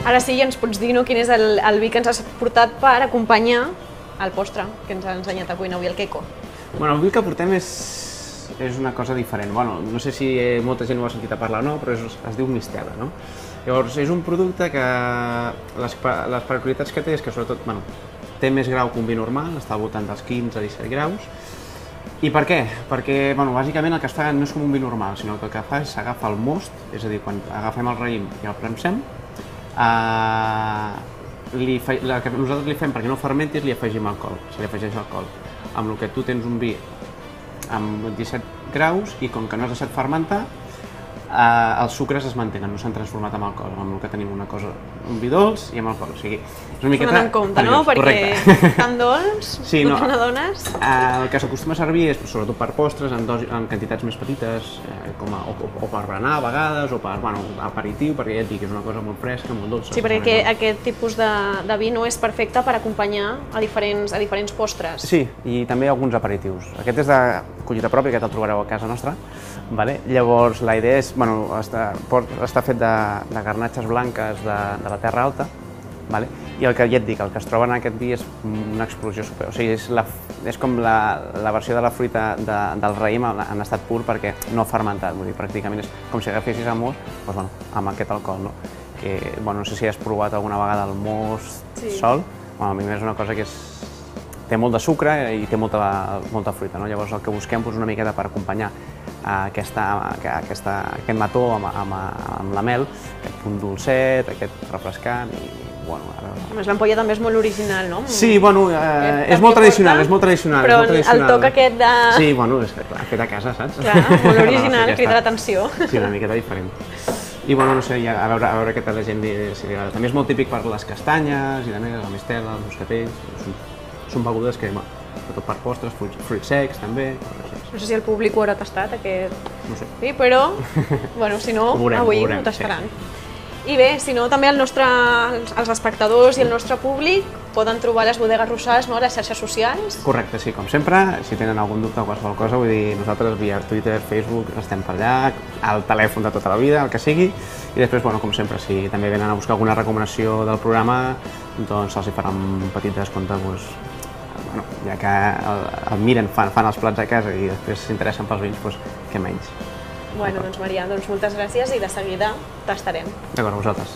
Ara sí, ens pots dir quin és el vi que ens has portat per acompanyar el postre que ens ha ensenyat a cuinar avui el Queco. Bueno, el vi que portem és una cosa diferent. Bueno, no sé si molta gent ho ha sentit a parlar o no, però es diu Mistela, no? Llavors, és un producte que les peculiaritats que té és que sobretot, bueno, té més grau que un vi normal, està al voltant dels 15 a 17 graus. I per què? Perquè, bueno, bàsicament el que es fa no és com un vi normal, sinó que el que fa és s'agafa el most, és a dir, quan agafem el raïm i el premsem, el que nosaltres li fem perquè no fermenti és li afegim alcohol, se li afegeix alcohol. Amb el que tu tens un vi amb 17 graus i com que no has deixat fermentar, els sucres es mantenen, no s'han transformat en alcohol, amb el que tenim una cosa, un vi dolç i amb alcohol, o sigui, és una miqueta... Tenint en compte, no? Perquè tan dolç, no te n'adones? El que s'acostuma a servir és sobretot per postres, en quantitats més petites, o per berenar a vegades, o per aperitiu, perquè ja et dic, és una cosa molt fresca, molt dolça. Sí, perquè aquest tipus de vi no és perfecte per acompanyar a diferents postres. Sí, i també alguns aperitius. Aquest és de collita pròpia, aquest el trobareu a casa nostra. Llavors, la idea és, està fet de garnatxes blanques de la Terra Alta, i el que ja et dic, el que es troba en aquest vi és una explosió super. O sigui, és com la versió de la fruita del raïm en estat pur perquè no ha fermentat, vull dir, pràcticament és com si agafessis el most amb aquest alcohol, no? Que, no sé si has provat alguna vegada el most sol, a mi és una cosa que té molt de sucre i té molta fruita, no? Llavors el que busquem és una miqueta per acompanyar aquest mató amb la mel, aquest punt dolcet, aquest refrescant i, bueno... A més, l'ampolla també és molt original, no? Sí, bueno, és molt tradicional, és molt tradicional. Però el toc aquest de... Sí, bueno, és fet a casa, saps? Clar, molt original, crida l'atenció. Sí, una miqueta diferent. I, bueno, no sé, a veure què tal la gent si li agrada. També és molt típic per les castanyes, i també la mistela, els moscatells, són begudes que, sobretot per postres, fruits secs, també. No sé si el públic ho haurà tastat, aquest... No sé. Sí, però, bueno, si no, avui ho tastaran. I bé, si no, també els espectadors i el nostre públic poden trobar les bodegues Rosals a les xarxes socials. Correcte, sí, com sempre, si tenen algun dubte o qualsevol cosa, vull dir, nosaltres via Twitter, Facebook, estem per allà, al telèfon de tota la vida, el que sigui, i després, bueno, com sempre, si també venen a buscar alguna recomanació del programa, doncs se'ls farà un petit descompte, ja que el miren, fan els plats a casa i després s'interessen pels vins, doncs què menys. Bueno, doncs Marià, moltes gràcies i de seguida tastarem. D'acord, a vosaltres.